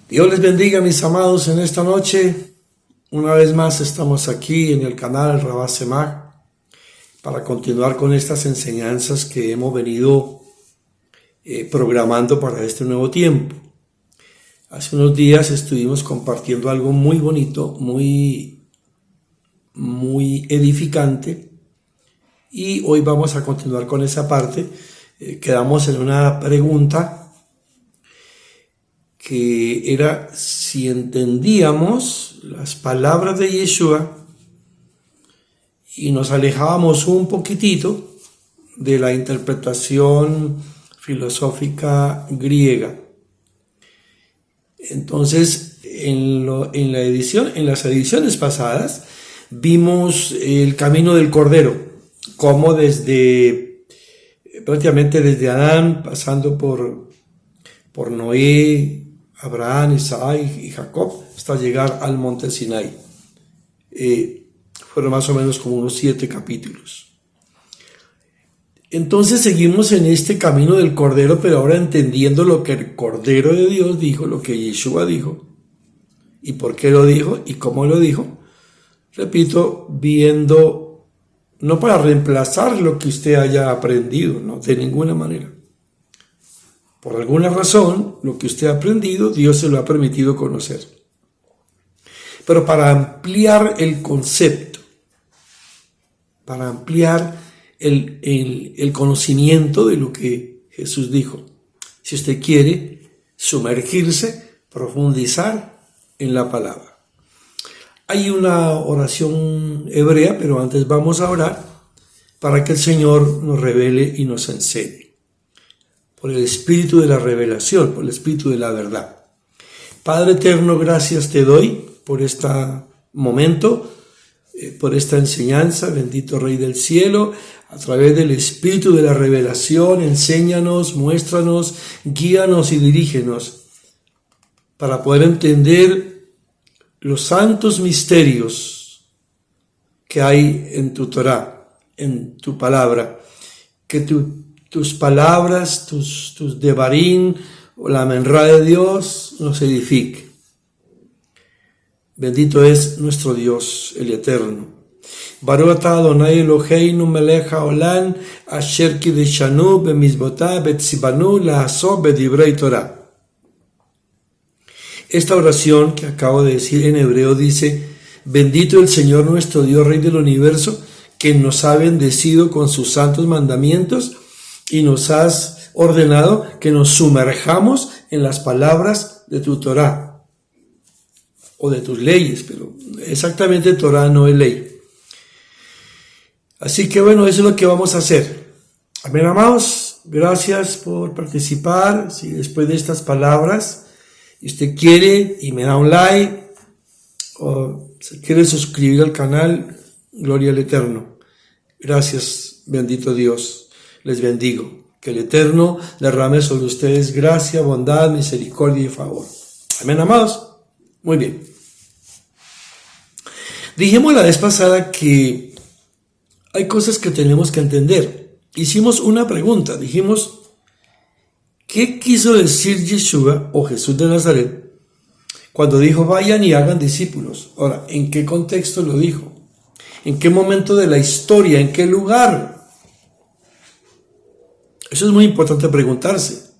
Dios les bendiga, mis amados, en esta noche. Una vez más estamos aquí en el canal Rabá Semach para continuar con estas enseñanzas que hemos venido programando para este nuevo tiempo. Hace unos días estuvimos compartiendo algo muy bonito, muy edificante, y hoy vamos a continuar con esa parte. Quedamos en una pregunta que era si entendíamos las palabras de Yeshua y nos alejábamos un poquitito de la interpretación filosófica griega. Entonces, en las ediciones pasadas vimos el camino del Cordero, como prácticamente desde Adán, pasando por Noé, Abraham, Isaac y Jacob, hasta llegar al monte Sinai. Fueron más o menos como unos 7 capítulos. Entonces seguimos en este camino del Cordero, pero ahora entendiendo lo que el Cordero de Dios dijo, lo que Yeshua dijo, y por qué lo dijo y cómo lo dijo. Repito, viendo, no para reemplazar lo que usted haya aprendido, no, de ninguna manera. Por alguna razón, lo que usted ha aprendido, Dios se lo ha permitido conocer. Pero para ampliar el concepto, para ampliar el conocimiento de lo que Jesús dijo. Si usted quiere sumergirse, profundizar en la palabra. Hay una oración hebrea, pero antes vamos a orar para que el Señor nos revele y nos enseñe. Por el espíritu de la revelación, por el espíritu de la verdad. Padre eterno, gracias te doy por este momento, por esta enseñanza, bendito Rey del cielo, a través del espíritu de la revelación, enséñanos, muéstranos, guíanos y dirígenos, para poder entender los santos misterios que hay en tu Torah, en tu palabra, que tus palabras, tus devarim, o la menra de Dios nos edifique. Bendito es nuestro Dios, el Eterno. Baruch atah Adonai Eloheinu melech haolam, asher kideshanu bemizvotav vetzivanu la'asot bedivrei Torah. Esta oración que acabo de decir en hebreo dice: bendito el Señor nuestro Dios, Rey del universo, que nos ha bendecido con sus santos mandamientos y nos has ordenado que nos sumerjamos en las palabras de tu Torah o de tus leyes, pero exactamente Torah no es ley. Así que bueno, eso es lo que vamos a hacer. Amén, amados. Gracias por participar. Si después de estas palabras usted quiere y me da un like o se quiere suscribir al canal, gloria al Eterno. Gracias, bendito Dios. Les bendigo. Que el Eterno derrame sobre ustedes gracia, bondad, misericordia y favor. Amén, amados. Muy bien. Dijimos la vez pasada que hay cosas que tenemos que entender. Hicimos una pregunta. Dijimos, ¿qué quiso decir Yeshua o Jesús de Nazaret cuando dijo vayan y hagan discípulos? Ahora, ¿en qué contexto lo dijo? ¿En qué momento de la historia? ¿En qué lugar? Eso es muy importante preguntarse.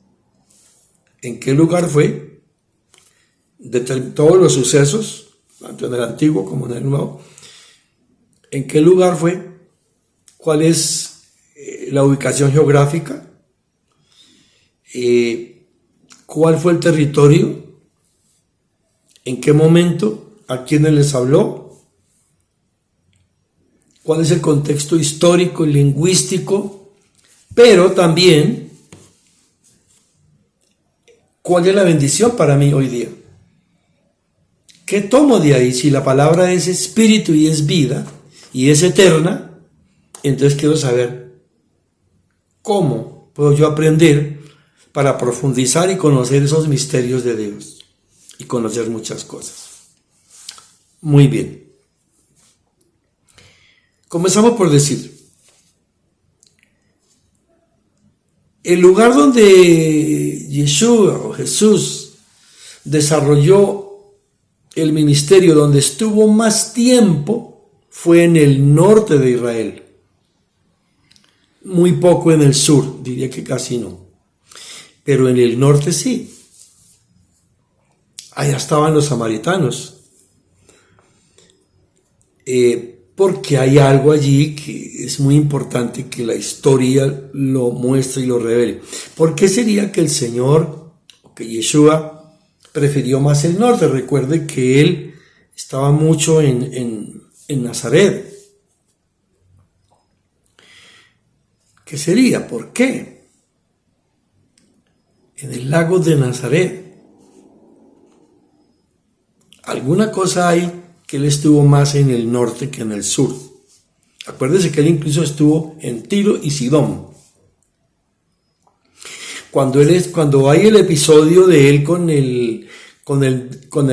¿En qué lugar fue? De todos los sucesos, tanto en el Antiguo como en el Nuevo. ¿En qué lugar fue? ¿Cuál es la ubicación geográfica? ¿Cuál fue el territorio? ¿En qué momento? ¿A quiénes les habló? ¿Cuál es el contexto histórico y lingüístico? Pero también, ¿cuál es la bendición para mí hoy día? ¿Qué tomo de ahí? Si la palabra es espíritu y es vida y es eterna, entonces quiero saber cómo puedo yo aprender para profundizar y conocer esos misterios de Dios y conocer muchas cosas. Muy bien. Comenzamos por decir, el lugar donde Yeshua o Jesús desarrolló el ministerio donde estuvo más tiempo fue en el norte de Israel. Muy poco en el sur, diría que casi no. Pero en el norte sí. Allá estaban los samaritanos. Porque hay algo allí que es muy importante que la historia lo muestre y lo revele. ¿Por qué sería que el Señor, o que Yeshua, prefirió más el norte? Recuerde que Él estaba mucho en Nazaret. ¿Qué sería? ¿Por qué? En el lago de Nazaret. Alguna cosa hay que Él estuvo más en el norte que en el sur. Acuérdese que Él incluso estuvo en Tiro y Sidón. Cuando hay el episodio de Él con el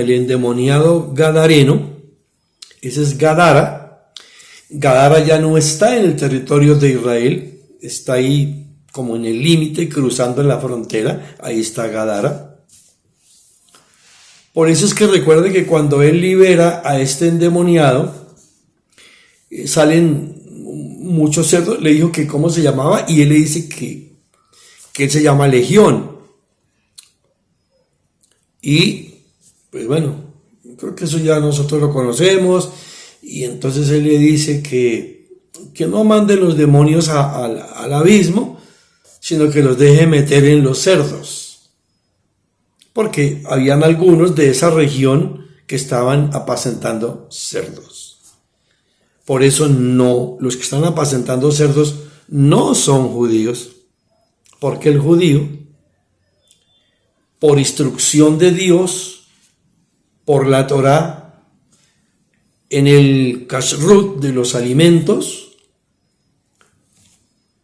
endemoniado gadareno, ese es Gadara. Gadara ya no está en el territorio de Israel, está ahí como en el límite, cruzando la frontera, ahí está Gadara. Por eso es que recuerde que cuando Él libera a este endemoniado, salen muchos cerdos. Le dijo que cómo se llamaba y Él le dice que Él se llama Legión. Y pues bueno, creo que eso ya nosotros lo conocemos. Y entonces Él le dice que no mande los demonios al abismo, sino que los deje meter en los cerdos. Porque habían algunos de esa región que estaban apacentando cerdos. Por eso los que están apacentando cerdos no son judíos, porque el judío, por instrucción de Dios, por la Torá, en el kashrut de los alimentos,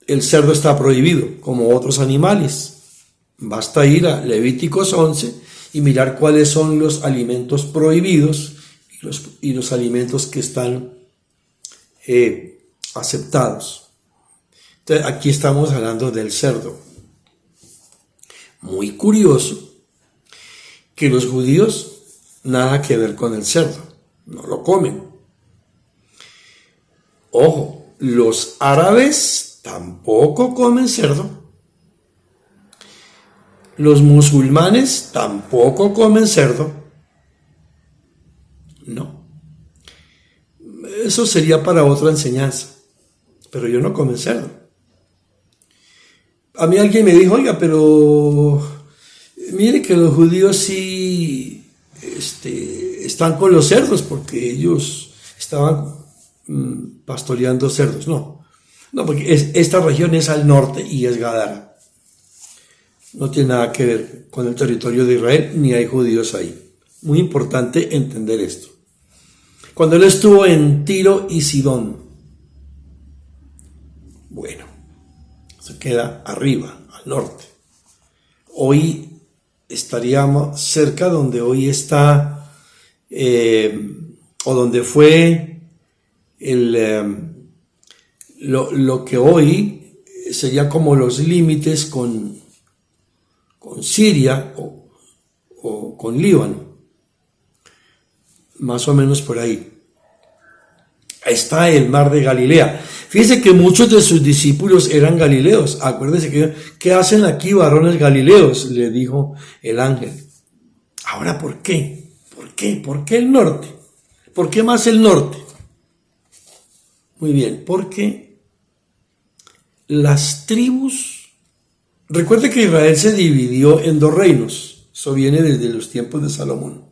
el cerdo está prohibido, como otros animales. Basta ir a Levíticos 11 y mirar cuáles son los alimentos prohibidos y los alimentos que están aceptados. Entonces, aquí estamos hablando del cerdo. Muy curioso que los judíos nada que ver con el cerdo, no lo comen. Ojo, los árabes tampoco comen cerdo. Los musulmanes tampoco comen cerdo. No. Eso sería para otra enseñanza. Pero ellos no comen cerdo. A mí alguien me dijo, oiga, pero mire que los judíos sí están con los cerdos porque ellos estaban pastoreando cerdos. No, porque esta región es al norte y es Gadara. No tiene nada que ver con el territorio de Israel, ni hay judíos ahí. Muy importante entender esto. Cuando Él estuvo en Tiro y Sidón, bueno, se queda arriba, al norte. Hoy estaríamos cerca donde hoy está, o donde fue lo que hoy sería como los límites con Siria o con Líbano, más o menos por ahí. Está el mar de Galilea. Fíjese que muchos de sus discípulos eran galileos. Acuérdense ¿qué hacen aquí, varones galileos?, le dijo el ángel. Ahora, ¿por qué? ¿Por qué el norte? ¿Por qué más el norte? Muy bien, porque las tribus. Recuerde que Israel se dividió en 2 reinos, eso viene desde los tiempos de Salomón,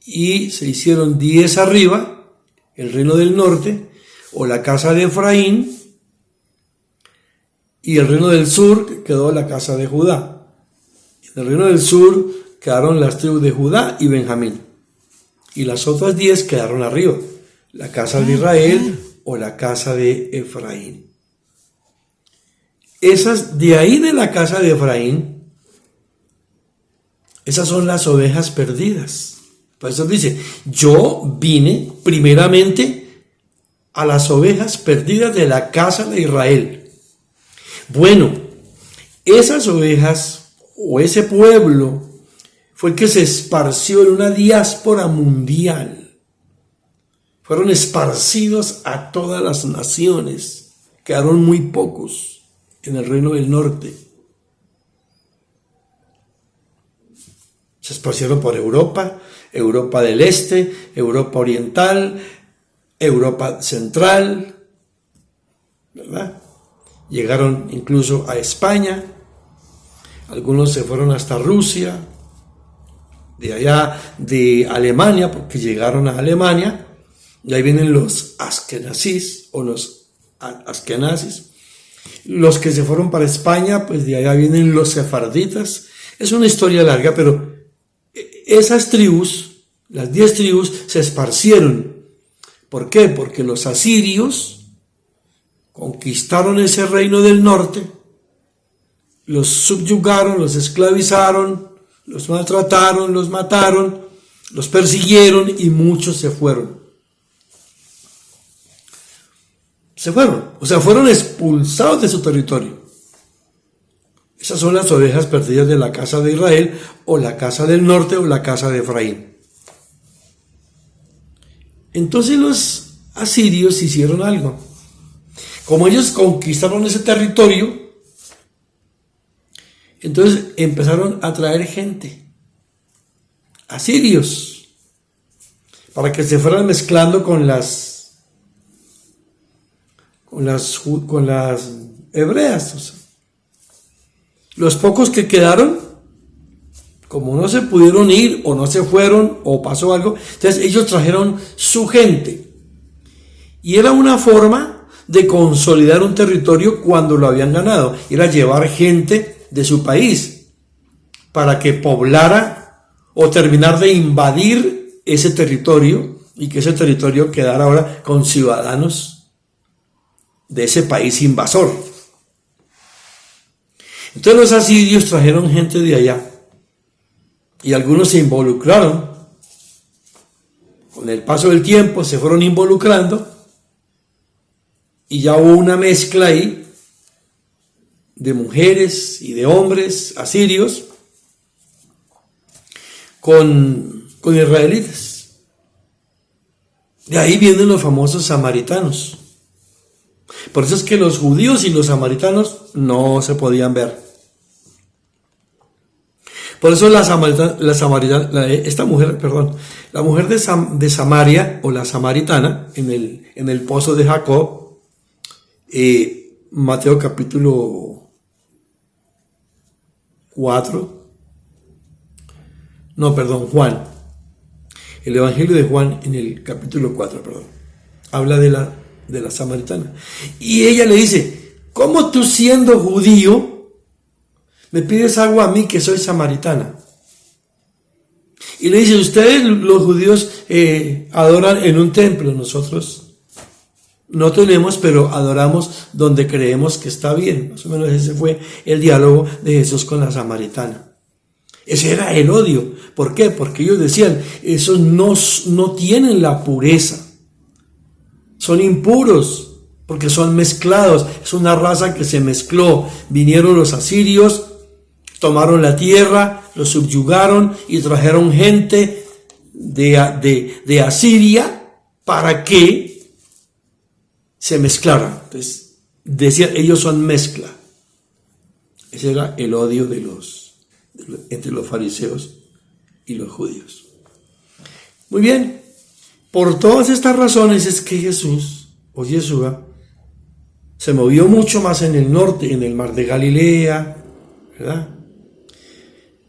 y se hicieron 10 arriba, el reino del norte, o la casa de Efraín, y el reino del sur quedó la casa de Judá. En el reino del sur quedaron las tribus de Judá y Benjamín, y las otras 10 quedaron arriba, la casa de Israel o la casa de Efraín. Esas de ahí de la casa de Efraín, esas son las ovejas perdidas. Por eso dice, yo vine primeramente a las ovejas perdidas de la casa de Israel. Bueno, esas ovejas o ese pueblo fue el que se esparció en una diáspora mundial. Fueron esparcidos a todas las naciones. Quedaron muy pocos en el reino del norte. Se esparcieron por Europa, Europa del Este, Europa Oriental, Europa Central, ¿verdad? Llegaron incluso a España, algunos se fueron hasta Rusia, de allá de Alemania, porque llegaron a Alemania, y ahí vienen los askenazis o los askenazis. Los que se fueron para España, pues de allá vienen los sefarditas. Es una historia larga, pero esas tribus, las 10 tribus, se esparcieron. ¿Por qué? Porque los asirios conquistaron ese reino del norte, los subyugaron, los esclavizaron, los maltrataron, los mataron, los persiguieron y muchos se fueron. O sea, fueron expulsados de su territorio. Esas son las ovejas perdidas de la casa de Israel, o la casa del norte, o la casa de Efraín. Entonces los asirios hicieron algo. Como ellos conquistaron ese territorio, entonces empezaron a traer gente, asirios, para que se fueran mezclando con las hebreas. O sea, los pocos que quedaron, como no se pudieron ir, o no se fueron, o pasó algo, entonces ellos trajeron su gente. Y era una forma de consolidar un territorio cuando lo habían ganado. Era llevar gente de su país para que poblara o terminar de invadir ese territorio, y que ese territorio quedara ahora con ciudadanos de ese país invasor. Entonces los asirios trajeron gente de allá, y algunos se involucraron. Con el paso del tiempo se fueron involucrando, y ya hubo una mezcla ahí de mujeres y de hombres asirios con israelitas. De ahí vienen los famosos samaritanos. Por eso es que los judíos y los samaritanos no se podían ver. Por eso la mujer de Samaria, o la samaritana, en el pozo de Jacob, Mateo capítulo 4, Juan, el Evangelio de Juan en el capítulo 4, habla de la samaritana. Y ella le dice: ¿cómo tú, siendo judío, me pides agua a mí, que soy samaritana? Y le dice: ustedes los judíos adoran en un templo, nosotros no tenemos, pero adoramos donde creemos que está bien. Más o menos ese fue el diálogo de Jesús con la samaritana. Ese era el odio. ¿Por qué? Porque ellos decían: esos no tienen la pureza, son impuros, porque son mezclados, es una raza que se mezcló. Vinieron los asirios, tomaron la tierra, los subyugaron y trajeron gente de Asiria para que se mezclaran. Entonces decían: ellos son mezcla. Ese era el odio entre los fariseos y los judíos. Muy bien, por todas estas razones es que Jesús, o Yeshua, se movió mucho más en el norte, en el mar de Galilea, ¿verdad?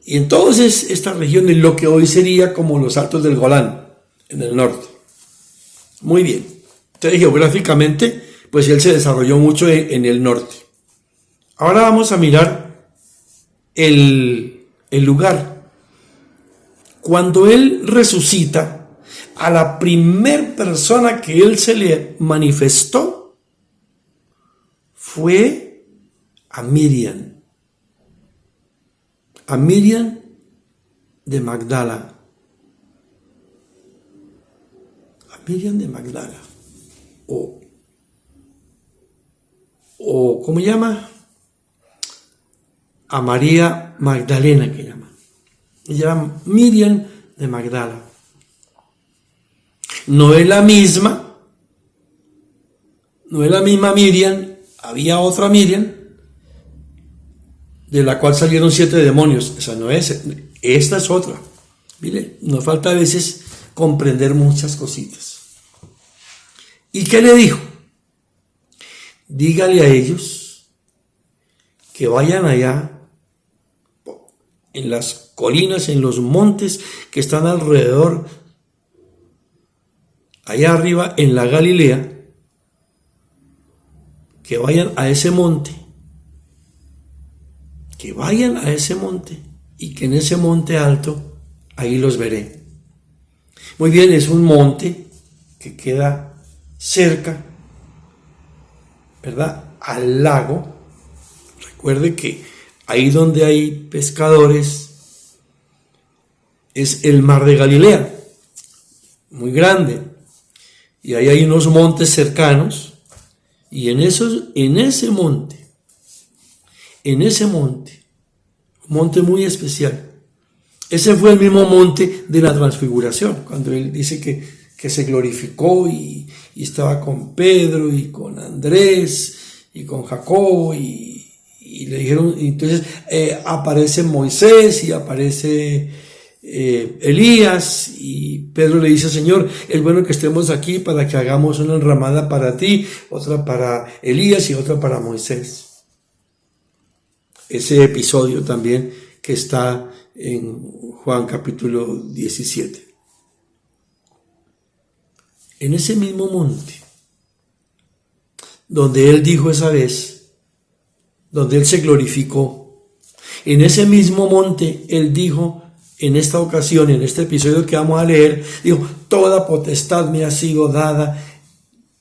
Y entonces esta región es lo que hoy sería como los Altos del Golán, en el norte. Muy bien. Entonces, geográficamente, pues él se desarrolló mucho en el norte. Ahora vamos a mirar el lugar. Cuando él resucita, a la primer persona que él se le manifestó fue a Miriam. A Miriam de Magdala. A Miriam de Magdala. O ¿cómo llama? A María Magdalena, que llama. Ella era Miriam de Magdala. No es la misma Miriam, había otra Miriam, de la cual salieron 7 demonios. Esa no es, esta es otra. Mire, nos falta a veces comprender muchas cositas. ¿Y qué le dijo? Dígale a ellos que vayan allá, en las colinas, en los montes que están alrededor, allá arriba en la Galilea, que vayan a ese monte, y que en ese monte alto, ahí los veré. Muy bien, es un monte que queda cerca, ¿verdad?, al lago. Recuerde que ahí donde hay pescadores es el mar de Galilea, muy grande, y ahí hay unos montes cercanos, y en ese monte, un monte muy especial. Ese fue el mismo monte de la transfiguración, cuando él dice que se glorificó y estaba con Pedro y con Andrés y con Jacobo y le dijeron, entonces aparece Moisés y aparece Elías, y Pedro le dice: Señor, es bueno que estemos aquí para que hagamos una enramada para ti, otra para Elías y otra para Moisés. Ese episodio también que está en Juan capítulo 17. En ese mismo monte donde él dijo esa vez, donde él se glorificó, en ese mismo monte él dijo, en esta ocasión, en este episodio que vamos a leer, dijo: toda potestad me ha sido dada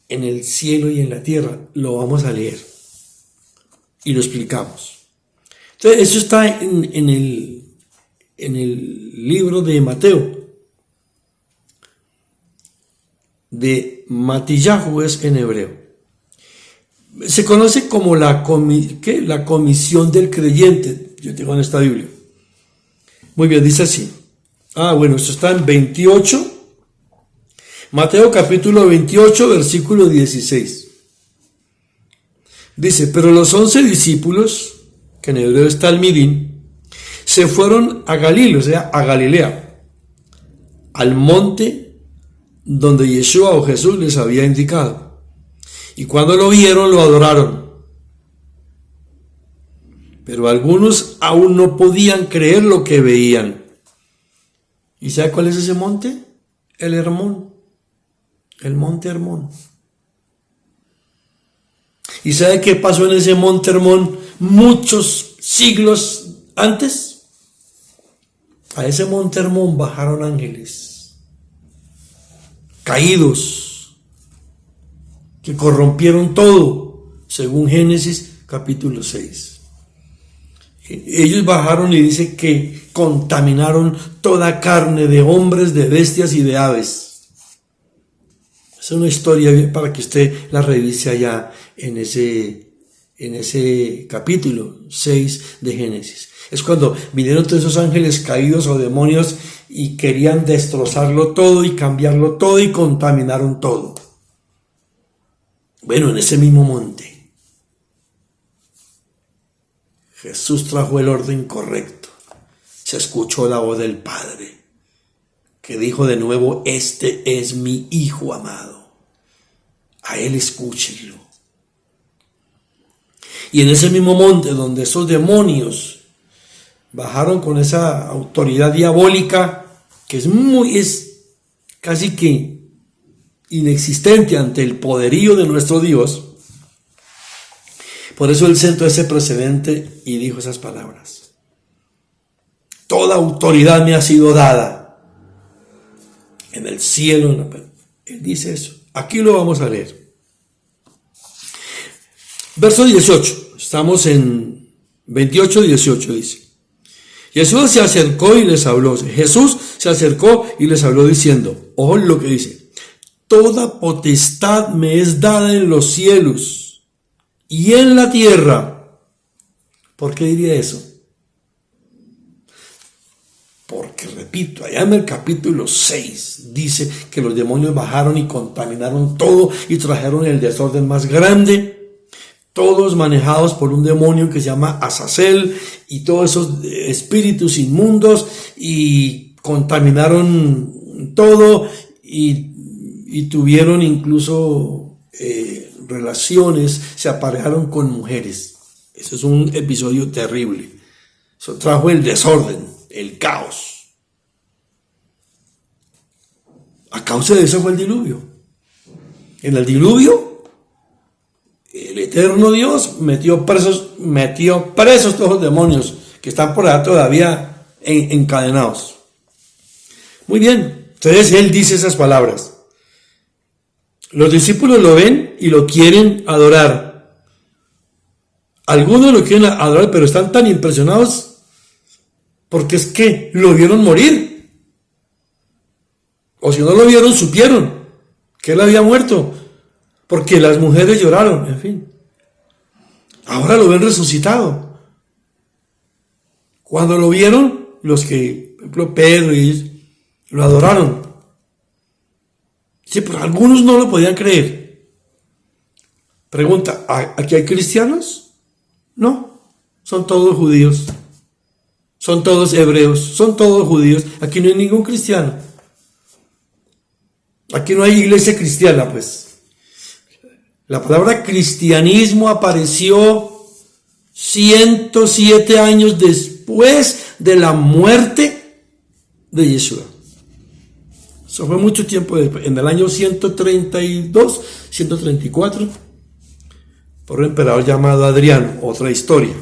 en el cielo y en la tierra. Lo vamos a leer y lo explicamos. Entonces, eso está en el libro de Mateo, de Matillahu es en hebreo. Se conoce como la comisión del creyente. Yo tengo en esta Biblia. Muy bien, dice así. Bueno, esto está en 28. Mateo capítulo 28, versículo 16. Dice: pero los 11 discípulos, que en hebreo está el Midín, se fueron a Galilea, o sea, a Galilea, al monte donde Yeshua o Jesús les había indicado. Y cuando lo vieron, lo adoraron. Pero algunos aún no podían creer lo que veían. ¿Y sabe cuál es ese monte? El Hermón. El monte Hermón. ¿Y sabe qué pasó en ese monte Hermón muchos siglos antes? A ese monte Hermón bajaron ángeles caídos que corrompieron todo, según Génesis capítulo 6. Ellos bajaron y dice que contaminaron toda carne de hombres, de bestias y de aves. Es una historia para que usted la revise allá en ese capítulo 6 de Génesis. Es cuando vinieron todos esos ángeles caídos o demonios y querían destrozarlo todo y cambiarlo todo y contaminaron todo. Bueno, en ese mismo monte Jesús trajo el orden correcto. Se escuchó la voz del Padre, que dijo de nuevo: este es mi Hijo amado, a él escúchenlo. Y en ese mismo monte donde esos demonios bajaron con esa autoridad diabólica, que es casi que inexistente ante el poderío de nuestro Dios. Por eso él sentó ese precedente y dijo esas palabras: toda autoridad me ha sido dada en el cielo. Él dice eso. Aquí lo vamos a leer. Verso 18. Estamos en 28, 18 dice: Jesús se acercó y les habló. Jesús se acercó y les habló diciendo, ojo lo que dice: toda potestad me es dada en los cielos y en la tierra. ¿Por qué diría eso? Porque, repito, allá en el capítulo 6 dice que los demonios bajaron y contaminaron todo y trajeron el desorden más grande, todos manejados por un demonio que se llama Azazel y todos esos espíritus inmundos, y contaminaron todo y tuvieron incluso relaciones, se aparejaron con mujeres. Eso es un episodio terrible. Eso trajo el desorden, el caos. A causa de eso fue el diluvio. En el diluvio, el eterno Dios metió presos todos los demonios que están por allá todavía encadenados. Muy bien, entonces él dice esas palabras. Los discípulos lo ven y lo quieren adorar. Algunos lo quieren adorar, pero están tan impresionados porque es que lo vieron morir. O si no lo vieron, supieron que él había muerto, porque las mujeres lloraron, en fin. Ahora lo ven resucitado. Cuando lo vieron, los que, por ejemplo, Pedro y ellos, lo adoraron. Sí, pero algunos no lo podían creer. Pregunta, ¿aquí hay cristianos? No, son todos judíos. Son todos hebreos, son todos judíos. Aquí no hay ningún cristiano. Aquí no hay iglesia cristiana, pues. La palabra cristianismo apareció 107 años después de la muerte de Yeshua. Eso fue mucho tiempo después, en el año 132, 134, por un emperador llamado Adriano, otra historia.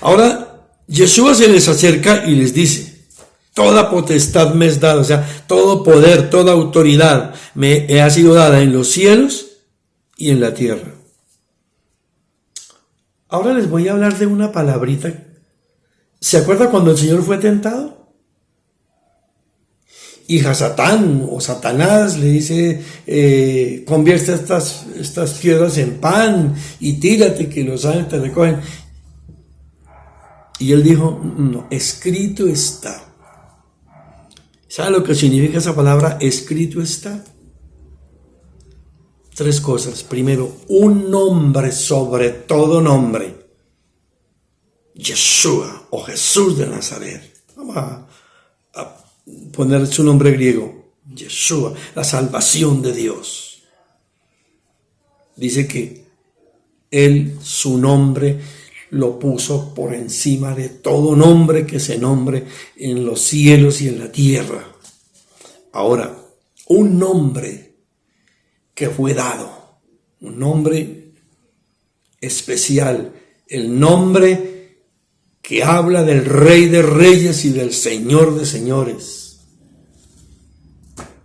Ahora, Yeshua se les acerca y les dice, toda potestad me es dada, o sea, todo poder, toda autoridad me ha sido dada en los cielos y en la tierra. Ahora les voy a hablar de una palabrita. ¿Se acuerda cuando el Señor fue tentado? Y Hasatán o Satanás le dice, convierte estas piedras en pan y tírate que los ángeles te recogen. Y él dijo, no, escrito está. ¿Sabe lo que significa esa palabra, escrito está? 3 cosas. Primero, un nombre sobre todo nombre. Yeshua o Jesús de Nazaret. Vamos a poner su nombre griego. Yeshua, la salvación de Dios. Dice que él, su nombre, lo puso por encima de todo nombre que se nombre en los cielos y en la tierra. Ahora, un nombre que fue dado, un nombre especial, el nombre que habla del Rey de Reyes y del Señor de Señores.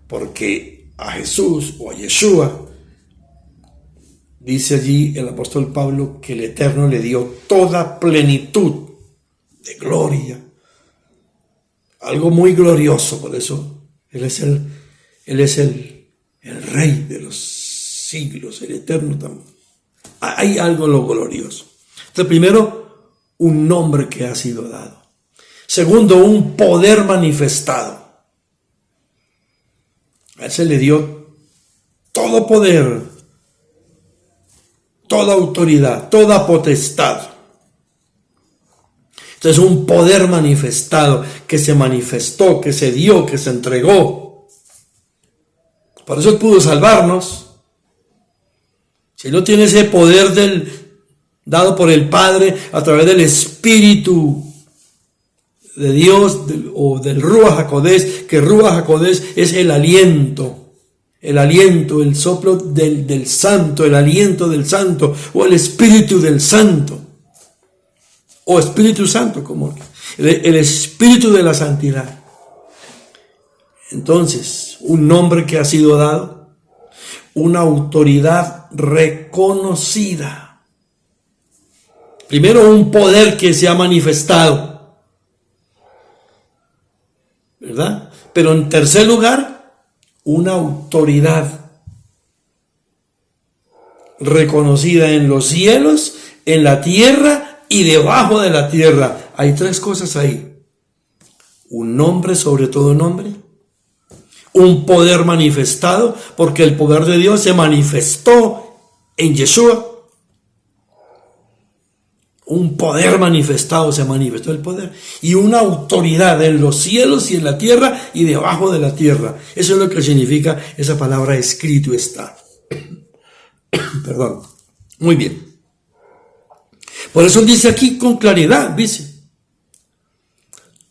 Porque a Jesús o a Yeshua, dice allí el apóstol Pablo que el Eterno le dio toda plenitud de gloria. Algo muy glorioso, por eso Él es el Rey de los siglos, el Eterno también. Hay algo en lo glorioso. Entonces, primero, un nombre que ha sido dado. Segundo, un poder manifestado. A Él se le dio todo poder, toda autoridad, toda potestad. Entonces, un poder manifestado, que se manifestó, que se dio, que se entregó. Por eso Él pudo salvarnos. Si Él no tiene ese poder dado por el Padre a través del Espíritu de Dios o del Ruach HaKodesh, que Ruach HaKodesh es el aliento, el soplo del Santo, el aliento del Santo, o el Espíritu del Santo, o Espíritu Santo, como el Espíritu de la Santidad. Entonces, un nombre que ha sido dado, una autoridad reconocida. Primero, un poder que se ha manifestado, ¿verdad? Pero en tercer lugar, una autoridad reconocida en los cielos, en la tierra y debajo de la tierra. Hay 3 cosas ahí. un nombre sobre todo nombre, un poder manifestado, porque el poder de Dios se manifestó en Yeshua. Un poder manifestado, se manifestó el poder, y una autoridad en los cielos y en la tierra y debajo de la tierra. Eso es lo que significa esa palabra escrito está. Perdón. Muy bien. Por eso dice aquí con claridad, dice,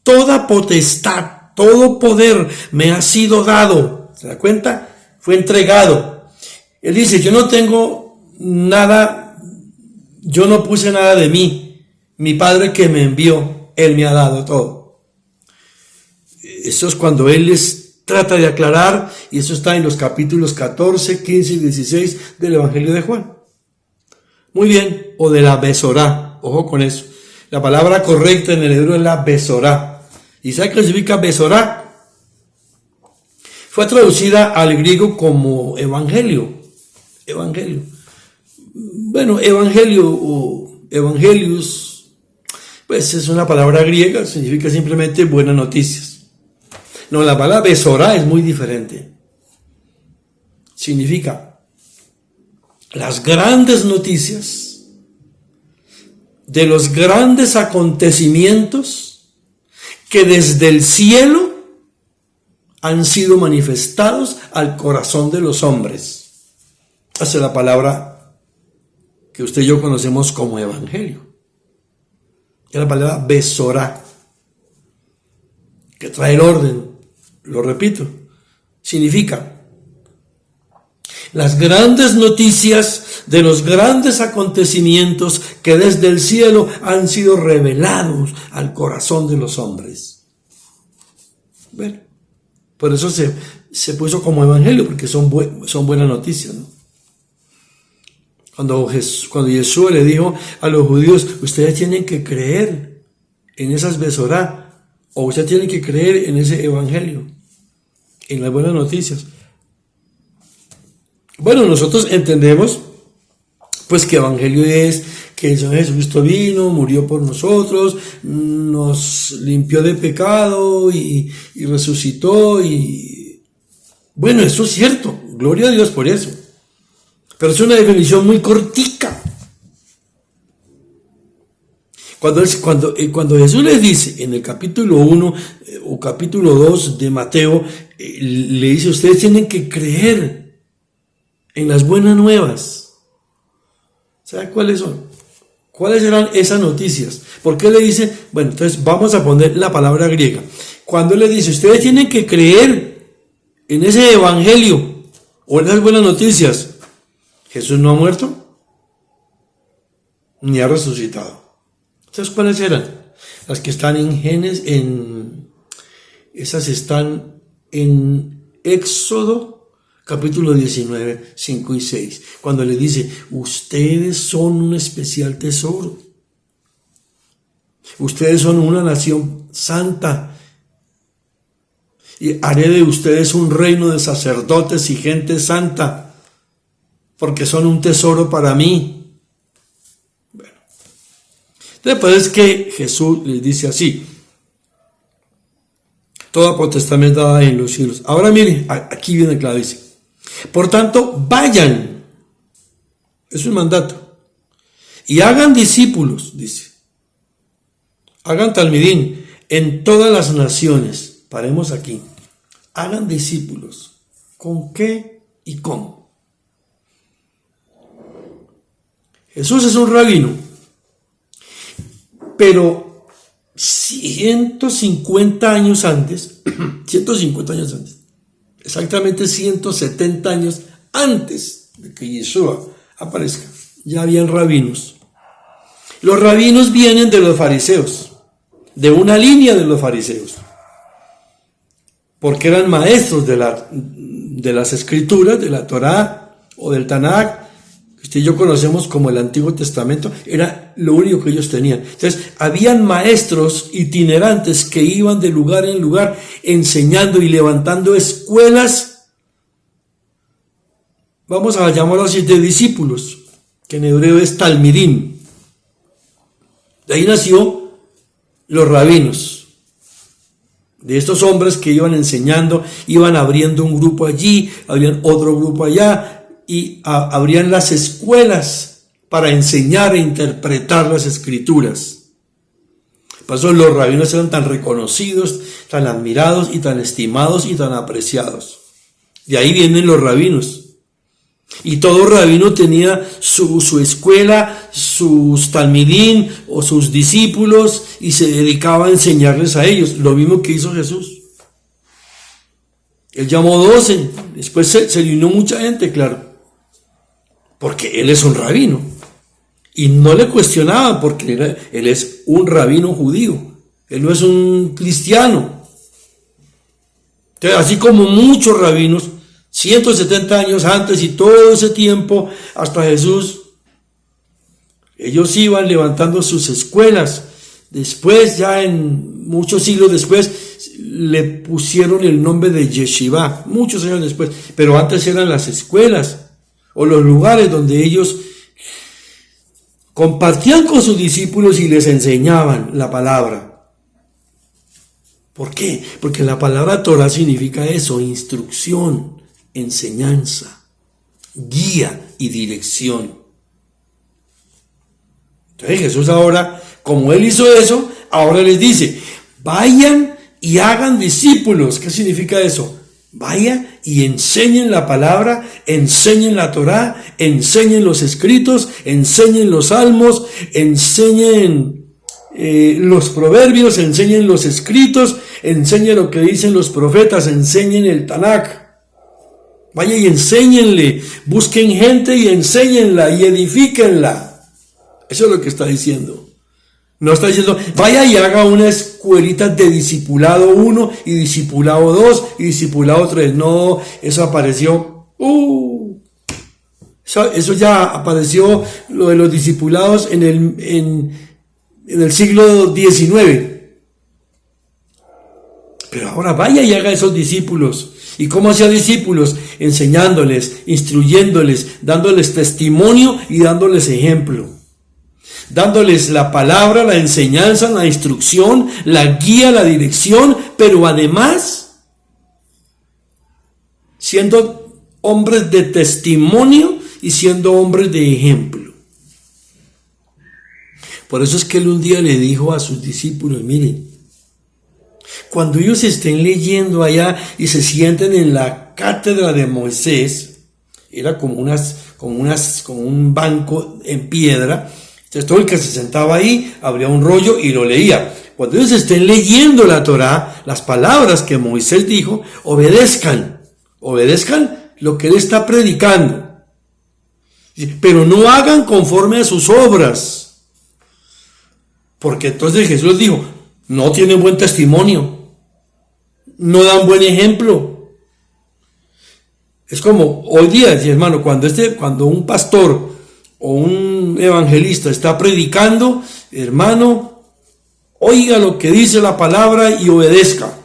toda potestad, todo poder me ha sido dado. ¿Se da cuenta? Fue entregado. Él dice, yo no tengo nada. Yo no puse nada de mí. Mi Padre que me envió, Él me ha dado todo. Eso es cuando Él les trata de aclarar, y eso está en los capítulos 14, 15 y 16 del Evangelio de Juan. Muy bien, o de la Besorá, ojo con eso. La palabra correcta en el hebreo es la Besorá. ¿Y sabe qué significa Besorá? Fue traducida al griego como evangelio. Evangelio. Bueno, evangelio o evangelius, pues es una palabra griega, significa simplemente buenas noticias. No, la palabra besorá es muy diferente. Significa las grandes noticias de los grandes acontecimientos que desde el cielo han sido manifestados al corazón de los hombres. Esa es la palabra que usted y yo conocemos como evangelio. Es la palabra besorá, que trae el orden. Lo repito, significa las grandes noticias de los grandes acontecimientos que desde el cielo han sido revelados al corazón de los hombres. Bueno, por eso se puso como evangelio, porque son buenas noticias, ¿no? Cuando Yeshua le dijo a los judíos, ustedes tienen que creer en esas besorá, o ustedes tienen que creer en ese evangelio, en las buenas noticias. Bueno, nosotros entendemos pues que evangelio es que el Señor Jesucristo vino, murió por nosotros, nos limpió de pecado y resucitó, y bueno, eso es cierto, gloria a Dios por eso. Pero es una definición muy cortica. Cuando Jesús les dice en el capítulo 1 o capítulo 2 de Mateo, le dice, ustedes tienen que creer en las buenas nuevas. ¿Saben cuáles son? ¿Cuáles eran esas noticias? ¿Por qué le dice? Bueno, entonces vamos a poner la palabra griega. Cuando le dice, ustedes tienen que creer en ese evangelio o en las buenas noticias, Jesús no ha muerto ni ha resucitado. Entonces, ¿cuáles eran? Las que están en Génesis, esas están en Éxodo, capítulo 19, 5 y 6, cuando le dice, ustedes son un especial tesoro. Ustedes son una nación santa. Y haré de ustedes un reino de sacerdotes y gente santa, porque son un tesoro para mí. Bueno, después es que Jesús les dice así, toda potestad me es dada en los cielos. Ahora miren, aquí viene claro, dice, por tanto, vayan, es un mandato, y hagan discípulos, dice, hagan talmidín en todas las naciones. Paremos aquí, hagan discípulos, ¿con qué y cómo? Jesús es un rabino, pero 150 años antes, exactamente 170 años antes de que Yeshua aparezca, ya habían rabinos. Los rabinos vienen de los fariseos, de una línea de los fariseos, porque eran maestros de las escrituras, de la Torá o del Tanakh, que usted y yo conocemos como el Antiguo Testamento. Era lo único que ellos tenían. Entonces, habían maestros itinerantes que iban de lugar en lugar enseñando y levantando escuelas, vamos a llamarlo así, de discípulos, que en hebreo es talmidim. De ahí nació los rabinos. de estos hombres que iban enseñando, iban abriendo un grupo allí, habrían otro grupo allá, y habrían las escuelas para enseñar e interpretar las escrituras. Por eso los rabinos eran tan reconocidos, tan admirados y tan estimados y tan apreciados. De ahí vienen los rabinos. Y todo rabino tenía su escuela, sus talmidín o sus discípulos, y se dedicaba a enseñarles a ellos. Lo mismo que hizo Jesús. Él llamó 12, después se le unió mucha gente, claro, porque él es un rabino. Y no le cuestionaban porque él es un rabino judío. Él no es un cristiano. Entonces, así como muchos rabinos, 170 años antes y todo ese tiempo hasta Jesús, ellos iban levantando sus escuelas. Después, ya en muchos siglos después, le pusieron el nombre de yeshiva, muchos años después, pero antes eran las escuelas o los lugares donde ellos compartían con sus discípulos y les enseñaban la palabra. ¿Por qué? Porque la palabra Torah significa eso: instrucción, enseñanza, guía y dirección. Entonces Jesús ahora, como él hizo eso, ahora les dice: vayan y hagan discípulos. ¿Qué significa eso? Vayan y enseñen la palabra, enseñen la Torá, enseñen los escritos, enseñen los salmos, enseñen los proverbios, enseñen los escritos, enseñen lo que dicen los profetas, enseñen el Tanakh. Vaya y enséñenle, busquen gente y enséñenla y edifíquenla. Eso es lo que está diciendo. No está diciendo, vaya y haga una escuelita de discipulado 1 y discipulado 2 y discipulado 3. No, eso apareció. Eso ya apareció, lo de los discipulados en el siglo XIX. Pero ahora vaya y haga esos discípulos. ¿Y cómo hacía discípulos? Enseñándoles, instruyéndoles, dándoles testimonio y dándoles ejemplo. Dándoles la palabra, la enseñanza, la instrucción, la guía, la dirección, pero además siendo hombres de testimonio y siendo hombres de ejemplo. Por eso es que él un día le dijo a sus discípulos: miren, cuando ellos estén leyendo allá y se sienten en la cátedra de Moisés, era como un banco en piedra. Entonces todo el que se sentaba ahí abría un rollo y lo leía. Cuando ellos estén leyendo la Torá, las palabras que Moisés dijo, obedezcan lo que él está predicando. Pero no hagan conforme a sus obras. Porque entonces Jesús dijo, no tienen buen testimonio, no dan buen ejemplo. Es como hoy día, hermano, cuando un pastor o un evangelista está predicando, hermano, oiga lo que dice la palabra y obedezca.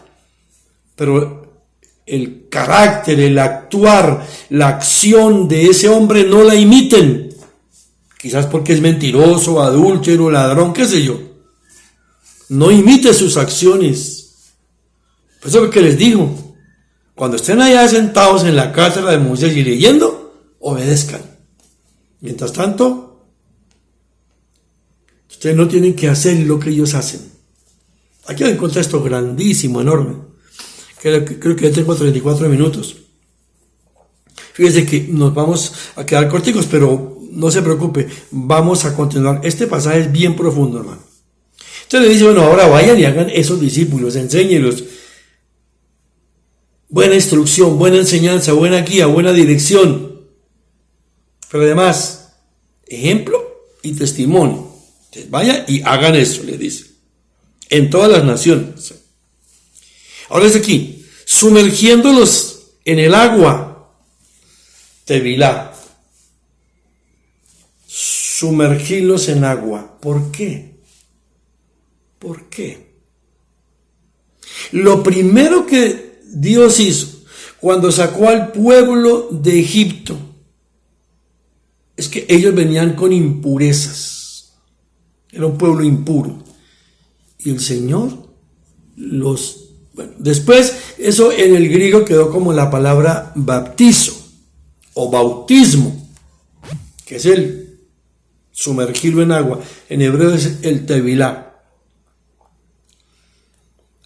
Pero el carácter, el actuar, la acción de ese hombre no la imiten. Quizás porque es mentiroso, adúltero, ladrón, qué sé yo. No imite sus acciones. Por eso es lo que les digo. Cuando estén allá sentados en la cátedra de Moisés y leyendo, obedezcan. Mientras tanto, ustedes no tienen que hacer lo que ellos hacen. Aquí hay un contexto grandísimo, enorme. Creo que ya tengo 34 minutos. Fíjense que nos vamos a quedar corticos, pero no se preocupe, vamos a continuar. Este pasaje es bien profundo, hermano. Entonces le dice, bueno, ahora vayan y hagan esos discípulos, enséñenlos. Buena instrucción, buena enseñanza, buena guía, buena dirección. Pero además, ejemplo y testimonio. Entonces, vaya y hagan eso, le dice. En todas las naciones. Ahora es aquí, sumergiéndolos en el agua. Tevilá. Sumergirlos en agua. ¿Por qué? ¿Por qué? Lo primero que Dios hizo cuando sacó al pueblo de Egipto es que ellos venían con impurezas. Era un pueblo impuro. Y el Señor los Bueno, después eso en el griego quedó como la palabra baptizo o bautismo, que es el sumergirlo en agua. En hebreo es el tevilá.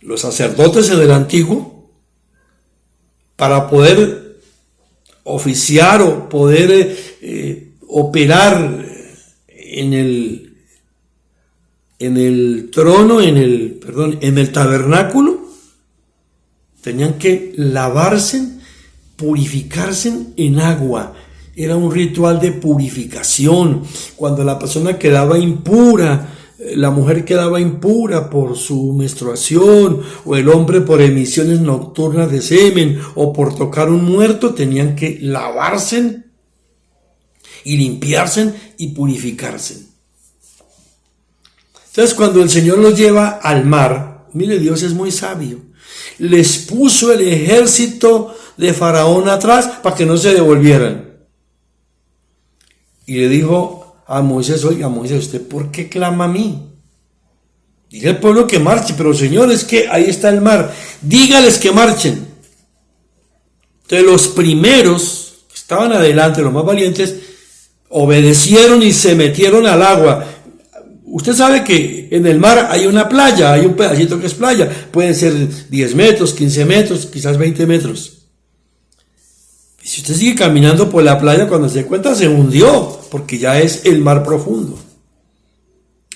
Los sacerdotes en el antiguo, para poder oficiar o poder operar en el trono, en el tabernáculo, tenían que lavarse, purificarse en agua. Era un ritual de purificación. Cuando la persona quedaba impura, la mujer quedaba impura por su menstruación, o el hombre por emisiones nocturnas de semen, o por tocar un muerto, tenían que lavarse y limpiarse y purificarse. Entonces, cuando el Señor los lleva al mar, mire, Dios es muy sabio. Les puso el ejército de Faraón atrás para que no se devolvieran. Y le dijo a Moisés: oiga, Moisés, ¿usted por qué clama a mí? Dile al pueblo que marche, pero Señor, es que ahí está el mar. Dígales que marchen. Entonces los primeros que estaban adelante, los más valientes, obedecieron y se metieron al agua. Usted sabe que en el mar hay una playa, hay un pedacito que es playa. Pueden ser 10 metros, 15 metros, quizás 20 metros. Y si usted sigue caminando por la playa, cuando se dé cuenta se hundió, porque ya es el mar profundo.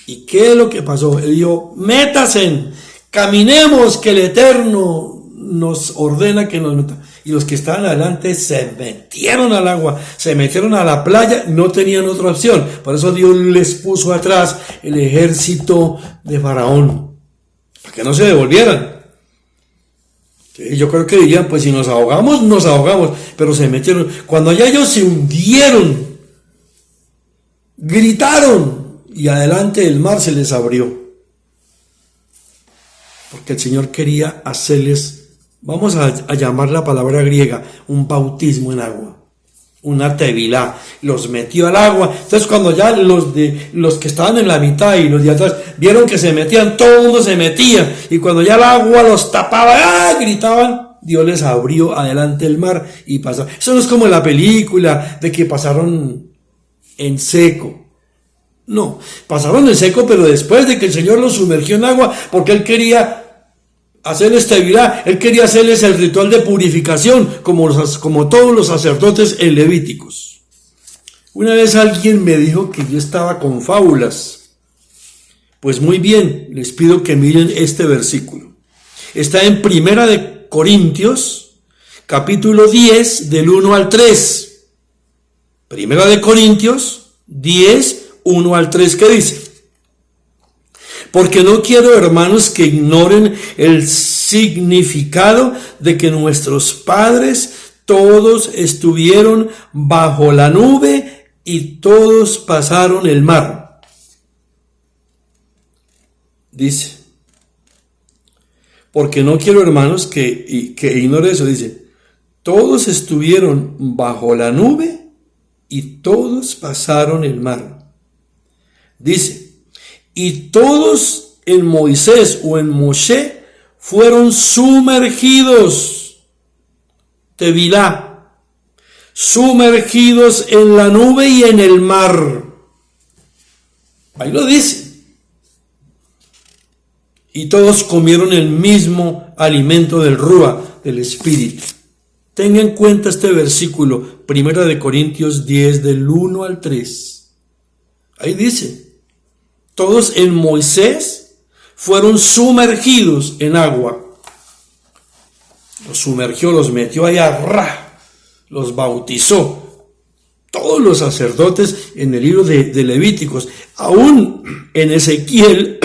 ¿Y qué es lo que pasó? Él dijo: métasen, caminemos, que el Eterno nos ordena que nos metamos. Y los que estaban adelante se metieron al agua, se metieron a la playa, no tenían otra opción. Por eso Dios les puso atrás el ejército de Faraón, para que no se devolvieran. Yo creo que dirían: pues si nos ahogamos, nos ahogamos. Pero se metieron. Cuando ya ellos se hundieron, gritaron, y adelante el mar se les abrió. Porque el Señor quería hacerles, vamos a llamar la palabra griega, un bautismo en agua, una tevilá. Los metió al agua. Entonces, cuando ya los que estaban en la mitad y los de atrás vieron que se metían, todo el mundo se metía, y cuando ya el agua los tapaba, gritaban, Dios les abrió adelante el mar y pasaron. Eso no es como la película de que pasaron en seco. No, pasaron en seco, pero después de que el Señor los sumergió en agua, porque Él quería hacerles tevilá, Él quería hacerles el ritual de purificación, como todos los sacerdotes en Levíticos. Una vez alguien me dijo que yo estaba con fábulas. Pues muy bien, les pido que miren este versículo. Está en Primera de Corintios, capítulo 10, del 1 al 3. Primera de Corintios 10, 1 al 3, ¿qué dice? Porque no quiero, hermanos, que ignoren el significado de que nuestros padres todos estuvieron bajo la nube y todos pasaron el mar. Dice, porque no quiero, hermanos, que ignore eso. Dice, todos estuvieron bajo la nube y todos pasaron el mar. Dice, y todos en Moisés o en Moshe fueron sumergidos, tevilá, sumergidos en la nube y en el mar. Ahí lo dice. Y todos comieron el mismo alimento del Rúa, del Espíritu. Tenga en cuenta este versículo, Primera de Corintios 10, del 1 al 3. Ahí dice, todos en Moisés fueron sumergidos en agua. Los sumergió, los metió allá, los bautizó. Todos los sacerdotes en el libro de Levíticos, aún en Ezequiel,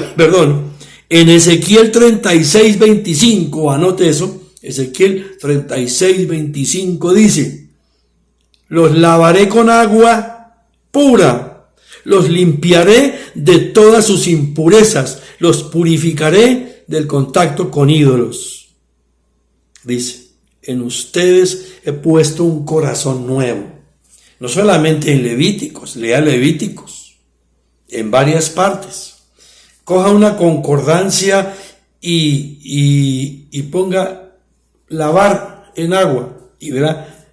en Ezequiel 36, 25, anote eso, Ezequiel 36, 25 dice, los lavaré con agua pura, los limpiaré de todas sus impurezas, los purificaré del contacto con ídolos. Dice, en ustedes he puesto un corazón nuevo. No solamente en Levíticos, lea Levíticos, en varias partes. Coja una concordancia y ponga lavar en agua y verá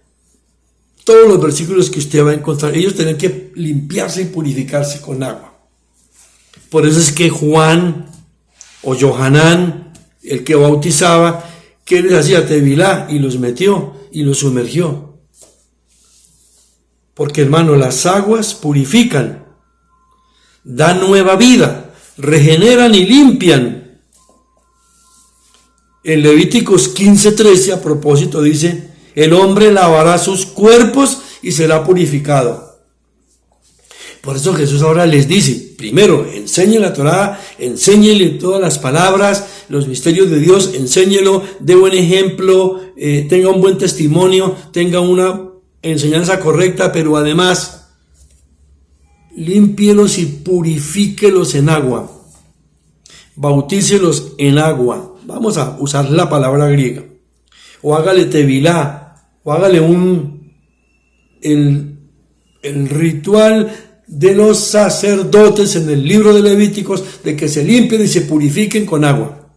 todos los versículos que usted va a encontrar. Ellos tienen que limpiarse y purificarse con agua. Por eso es que Juan o Johanán, el que bautizaba, ¿qué les hacía? Tevilá, y los metió y los sumergió. Porque, hermano, las aguas purifican, dan nueva vida, regeneran y limpian. En Levíticos 15:13, a propósito, dice: el hombre lavará sus cuerpos y será purificado. Por eso Jesús ahora les dice, primero, enseñe la Torá, enséñele todas las palabras, los misterios de Dios, enséñelo, dé buen ejemplo, tenga un buen testimonio, tenga una enseñanza correcta, pero además, límpielos y purifíquelos en agua, bautícelos en agua. Vamos a usar la palabra griega. O hágale tevilá, o hágale el ritual de los sacerdotes en el libro de Levíticos, de que se limpien y se purifiquen con agua.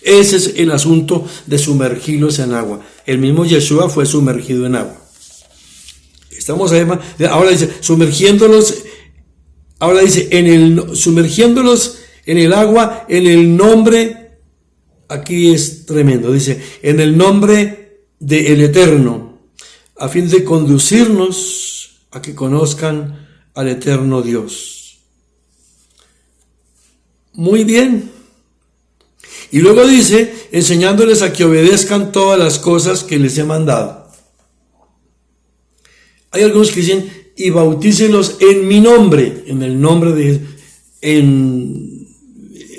Ese es el asunto de sumergirlos en agua. El mismo Yeshua fue sumergido en agua. Estamos ahora dice, sumergiéndolos, ahora dice, sumergiéndolos en el agua, en el nombre, aquí es tremendo, dice, en el nombre del Eterno, a fin de conducirnos a que conozcan al eterno Dios. Muy bien. Y luego dice, enseñándoles a que obedezcan todas las cosas que les he mandado. Hay algunos que dicen, y bautícelos en mi nombre, en el nombre de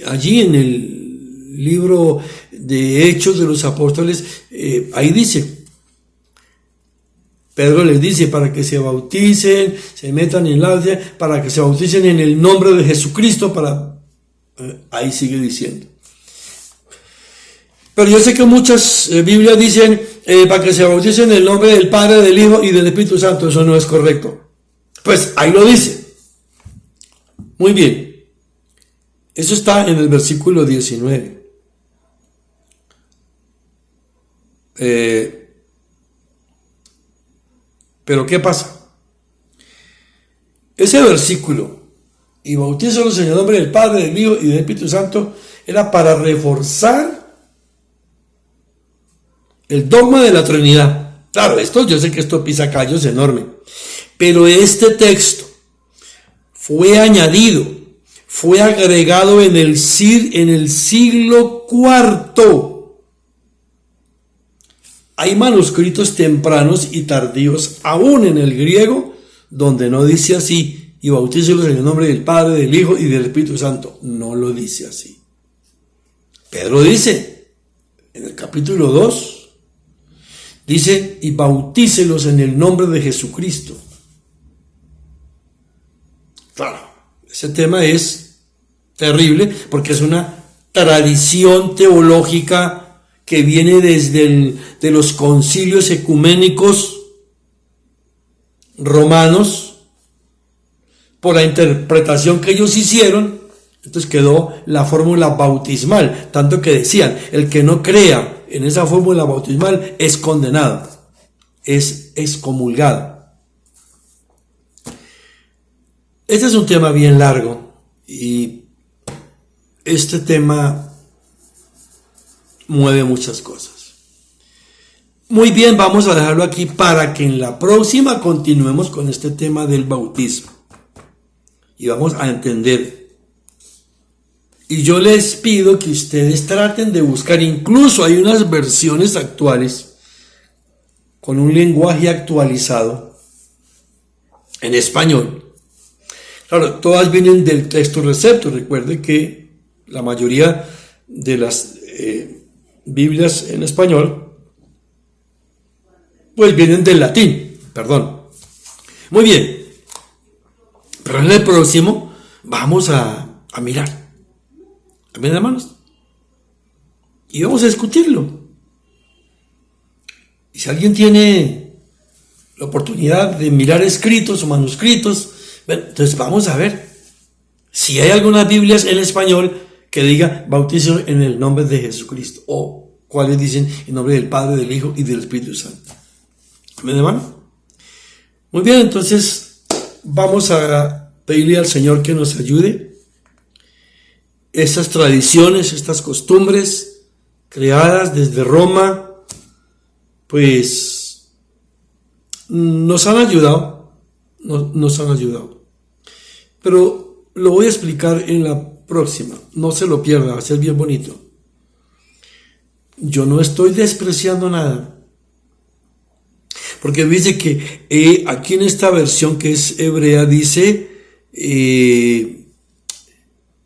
allí en el libro de Hechos de los Apóstoles, ahí dice, Pedro les dice, para que se bauticen, se metan en la agua, para que se bauticen en el nombre de Jesucristo, ahí sigue diciendo. Pero yo sé que muchas Biblias dicen, para que se bauticen en el nombre del Padre, del Hijo y del Espíritu Santo. Eso no es correcto. Pues ahí lo dice. Muy bien. Eso está en el versículo 19. Pero ¿qué pasa? Ese versículo, y bautízalos en el nombre del Padre, del Hijo y del Espíritu Santo, era para reforzar el dogma de la Trinidad. Claro, yo sé que esto pisa callos enorme, pero este texto fue añadido, fue agregado en el siglo IV. Hay manuscritos tempranos y tardíos, aún en el griego, donde no dice así, y bautícelos en el nombre del Padre, del Hijo y del Espíritu Santo. No lo dice así. Pedro dice, en el capítulo 2, dice, y bautícelos en el nombre de Jesucristo. Claro, ese tema es terrible, porque es una tradición teológica que viene desde de los concilios ecuménicos romanos, por la interpretación que ellos hicieron. Entonces quedó la fórmula bautismal, tanto que decían, el que no crea en esa fórmula bautismal es condenado, es excomulgado. Este es un tema bien largo, y este tema mueve muchas cosas. Muy bien, vamos a dejarlo aquí para que en la próxima continuemos con este tema del bautismo y vamos a entender. Y yo les pido que ustedes traten de buscar, incluso hay unas versiones actuales con un lenguaje actualizado en español. Claro, todas vienen del texto recepto. Recuerde que la mayoría de las Biblias en español pues vienen del latín, perdón. Muy bien, pero en el próximo vamos a mirar. Amén, hermanos. Y vamos a discutirlo. Y si alguien tiene la oportunidad de mirar escritos o manuscritos, bueno, entonces vamos a ver si hay algunas Biblias en español que diga bautizo en el nombre de Jesucristo, o cuáles dicen en nombre del Padre, del Hijo y del Espíritu Santo. ¿Amén, hermano? Muy bien, entonces vamos a pedirle al Señor que nos ayude. Estas tradiciones, estas costumbres creadas desde Roma, pues nos han ayudado, pero lo voy a explicar en la próxima, no se lo pierda, va a ser bien bonito. Yo no estoy despreciando nada, porque dice que aquí en esta versión que es hebrea dice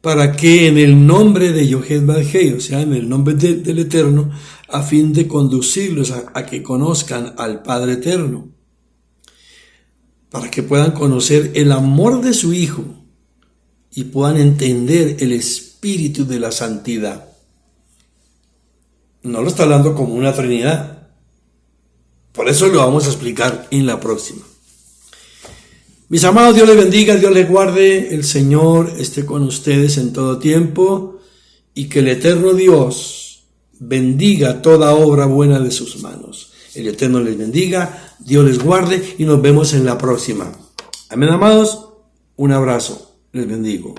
para que en el nombre de Yohed-Bad-Hei, o sea, en el nombre del Eterno, a fin de conducirlos a que conozcan al Padre Eterno, para que puedan conocer el amor de su Hijo y puedan entender el espíritu de la santidad. No lo está hablando como una trinidad. Por eso lo vamos a explicar en la próxima. Mis amados, Dios les bendiga, Dios les guarde, el Señor esté con ustedes en todo tiempo y que el eterno Dios bendiga toda obra buena de sus manos. El Eterno les bendiga, Dios les guarde y nos vemos en la próxima. Amén, amados. Un abrazo. Les bendigo.